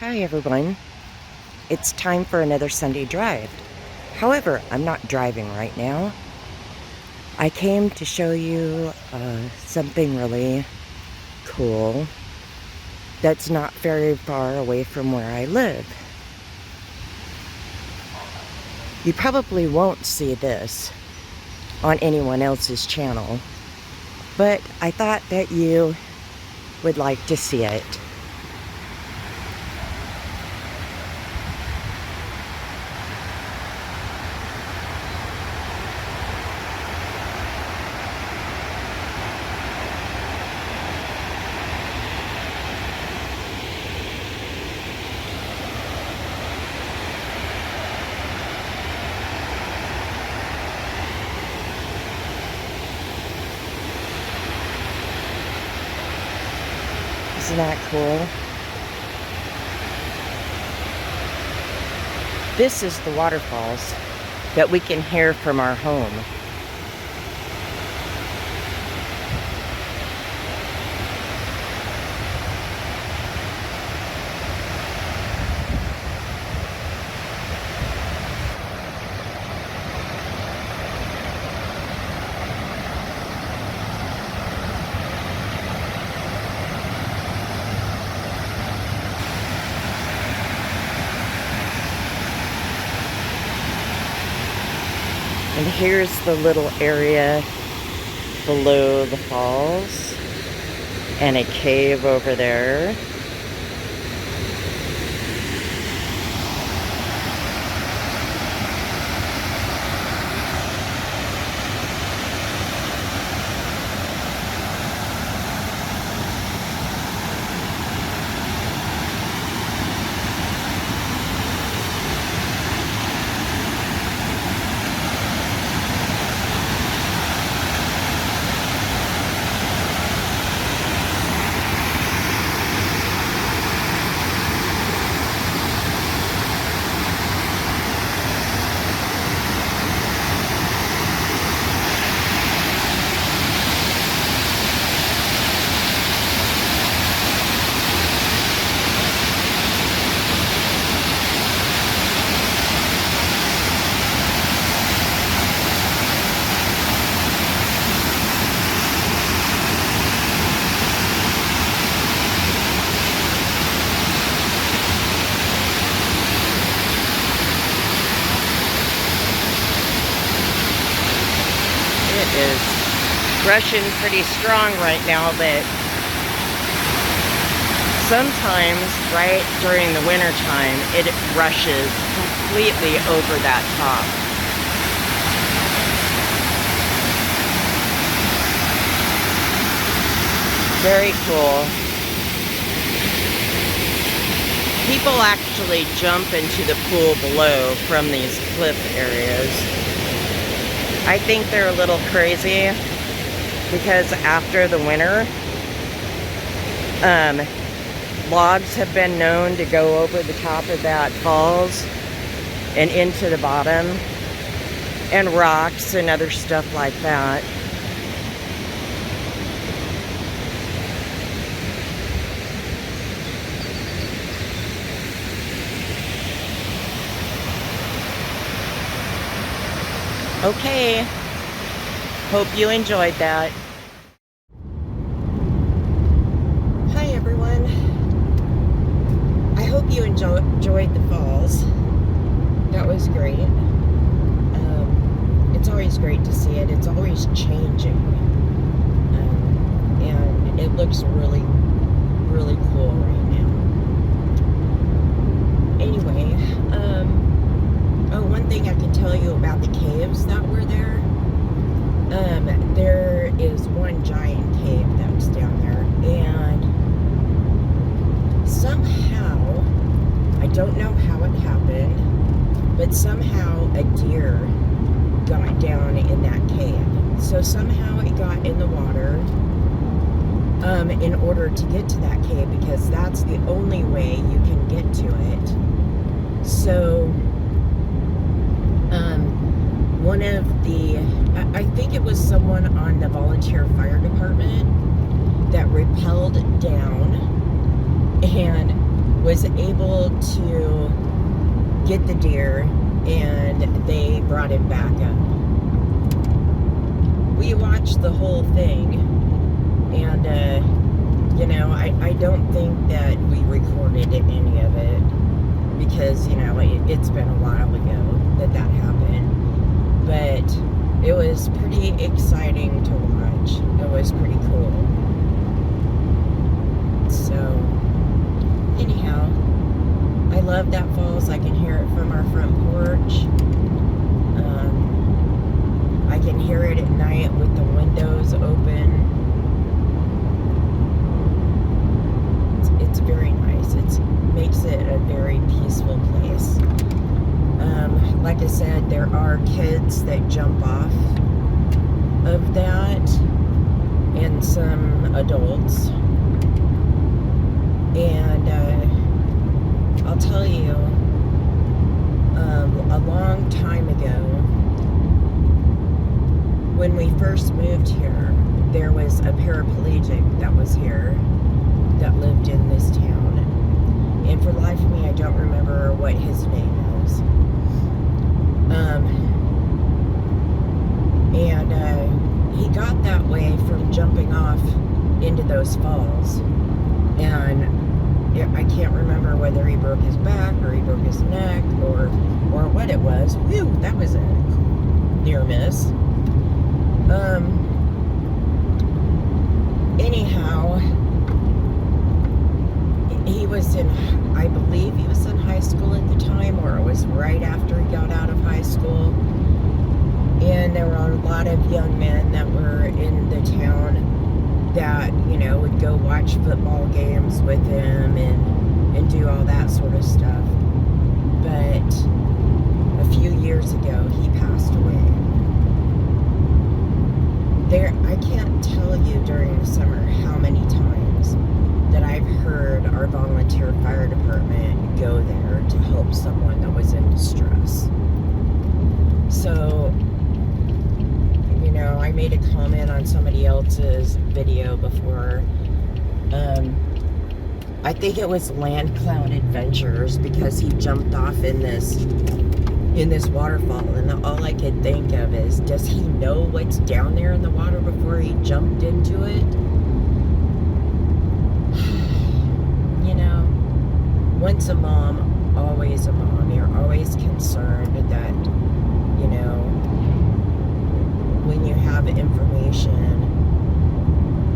Hi everyone. It's time for another Sunday drive. However, I'm not driving right now. I came to show you something really cool that's not very far away from where I live. You probably won't see this on anyone else's channel, but I thought that you would like to see it. Isn't that cool? This is the waterfalls that we can hear from our home. And here's the little area below the falls and a cave over there. It is rushing pretty strong right now, but sometimes right during the winter time it rushes completely over that top. Very cool. People actually jump into the pool below from these cliff areas. I think they're a little crazy because after the winter, logs have been known to go over the top of that falls and into the bottom, and rocks and other stuff like that. Okay, hope you enjoyed that. Hi everyone. I hope you enjoyed the falls. That was great. It's always great to see it. It's always changing. And it looks really, really cool right now. Anyway, one thing I can tell you about the caves that were there. There is one giant cave that was down there, and somehow, I don't know how it happened, but somehow a deer got down in that cave. So somehow it got in the water in order to get to that cave, because that's the only way you can get to it. So one of the, I think it was someone on the volunteer fire department that rappelled down and was able to get the deer, and they brought him back up. We watched the whole thing, and you know, I don't think that we recorded any of it because, you know, it's been a while ago that happened. But it was pretty exciting to watch. It was pretty cool. So, anyhow, I love that falls. I can hear it from our front porch. I can hear it at night with the windows open. It's very nice. It makes it a very peaceful place. Like I said, there are kids that jump off of that, and some adults. And I'll tell you, a long time ago, when we first moved here, there was a paraplegic that was here that lived in this town. And for the life of me, I don't remember what his name is. And he got that way from jumping off into those falls. And I can't remember whether he broke his back or he broke his neck or what it was. Whew, that was a near miss. Anyhow, he was I believe he was in high school at the time, or it was right after he got out of high school. And there were a lot of young men that were in the town that, you know, would go watch football games with him and do all that sort of stuff. But a few years ago, he passed away. I can't tell you during the summer how many times that I've heard our volunteer fire department go there to help someone that was in distress. So, you know, I made a comment on somebody else's video before. I think it was Land Cloud Adventures, because he jumped off in this waterfall, and all I could think of is, does he know what's down there in the water before he jumped into it? You know, once a mom, always a mom. You're always concerned that, you know, when you have information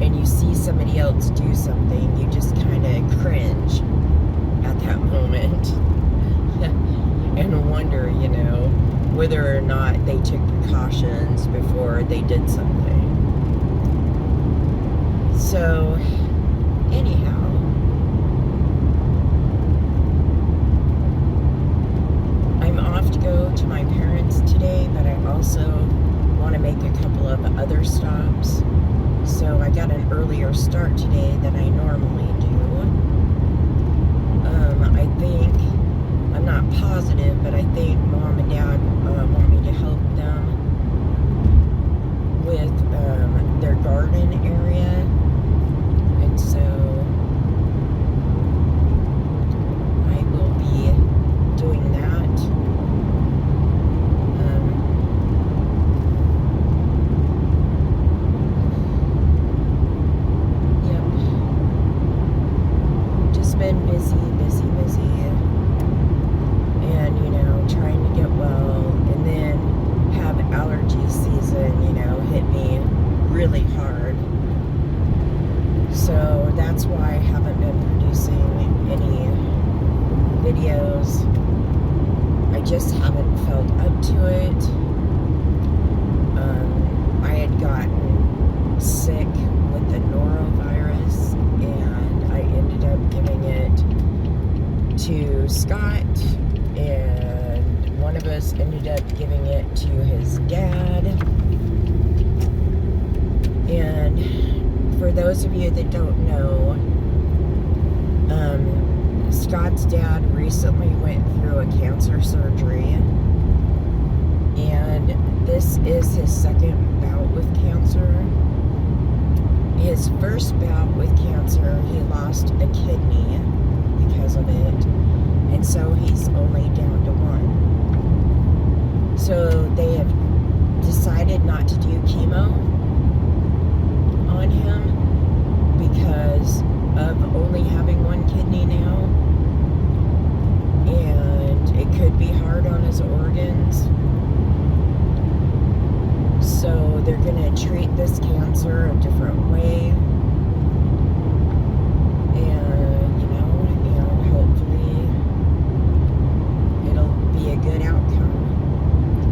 and you see somebody else do something, you just kind of cringe at that moment. And wonder, you know, whether or not they took precautions before they did something. So, anyhow, I'm off to go to my parents today, but I also want to make a couple of other stops. So I got an earlier start today than I normally do. I think, I'm not positive, but I think Mom and Dad want me to help them with their garden area. And so I will be doing that. Yep. Just been busy. And, you know, trying to get well, and then have allergy season, you know, hit me really hard. So that's why I haven't been producing any videos. I just haven't felt up to it. I had gotten sick with the norovirus, and I ended up giving it to Scott, and one of us ended up giving it to his dad. And for those of you that don't know, Scott's dad recently went through a cancer surgery, and this is his second bout with cancer. His first bout with cancer, he lost a kidney because of it. And so he's only down to 1. So they have decided not to do chemo on him because of only having 1 kidney now. And it could be hard on his organs. So they're going to treat this cancer a different way. And, hopefully it'll be a good outcome.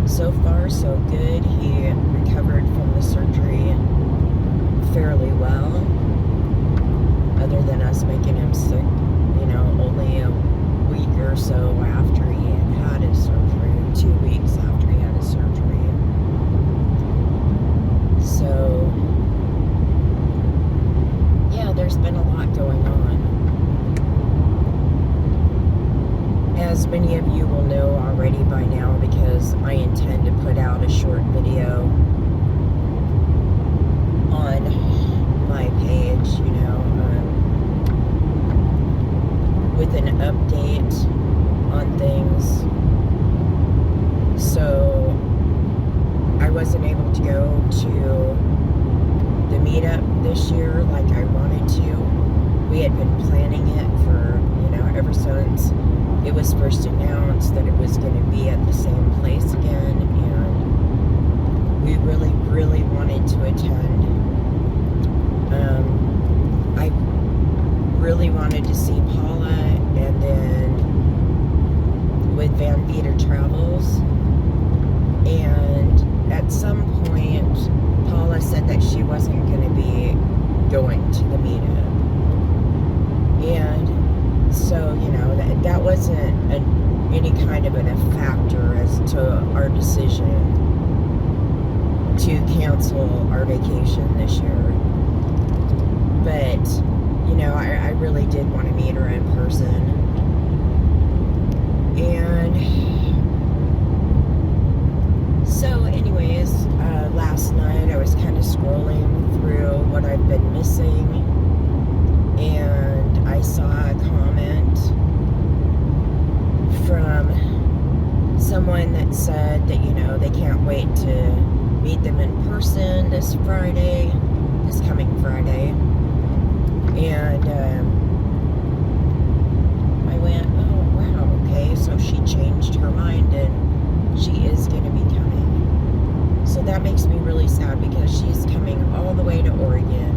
So far, so good. He recovered from the surgery fairly well, other than us making him sick, only a week or so after he had his surgery, 2 weeks after he had his surgery. So, yeah, there's been a lot going on. As many of you will know already by now, because I intend to put out a short video on my page, with an update on things. So I wasn't able to go to the meetup this year like I wanted to. We had been planning it for, ever since it was first announced that it was going to be at the same place again, and we really, really wanted to attend. I really wanted to see Paula, and then with Van Vita Travels, and at some point Paula said that she wasn't going to be going to the meetup, and so that wasn't any kind of a factor as to our decision to cancel our vacation this year. But I really did want to meet her in person. And so anyways, last night I was kind of scrolling through what I've been missing, and I saw a comment from someone that said that, they can't wait to meet them in person this coming Friday. And I went, oh wow, okay, so she changed her mind and she is going to be coming. So that makes me really sad, because she's coming all the way to Oregon,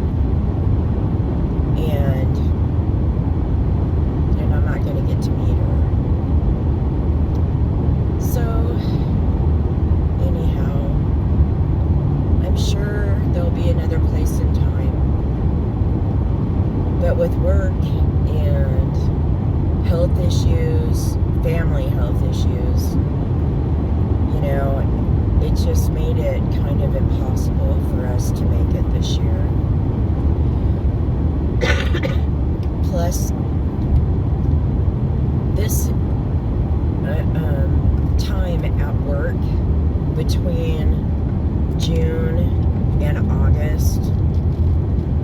and I'm not going to get to meet her. So anyhow, I'm sure there'll be another place in time. But with work and health issues, family health issues, it just made it kind of impossible for us to make it this year. Plus, this time at work between June and August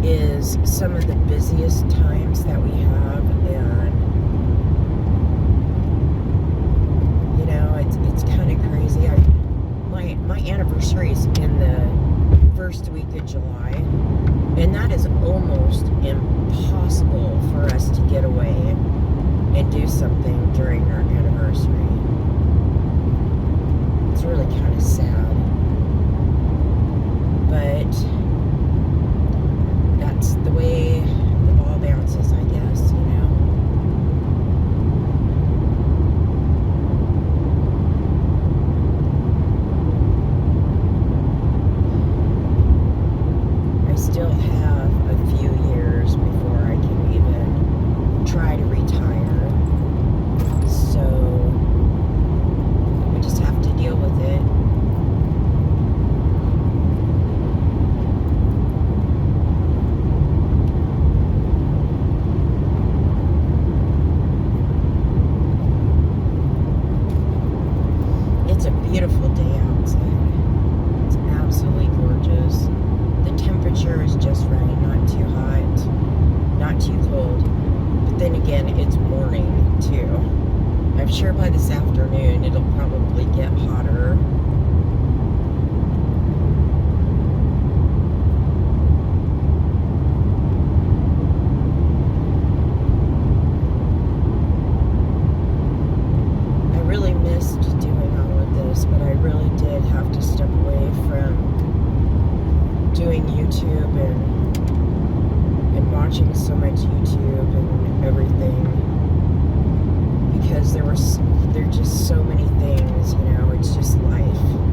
is some of the busiest times that we have, and it's kind of crazy. My anniversary is in the first week of July, and that is almost impossible for us to get away and do something during our anniversary. It's really kind of sad, but that's the way the ball bounces, I guess, I still have a few years before I can even try to retire. So I just have to deal with it. It's a beautiful day outside. It's absolutely gorgeous. The temperature is just right, not too hot, not too cold. But But then again, it's morning too. I'm sure by this afternoon it'll probably get hotter. I really missed doing all of this, but I really did have to step away from doing YouTube and watching so much YouTube and everything, because there are just so many things, you know, it's just life.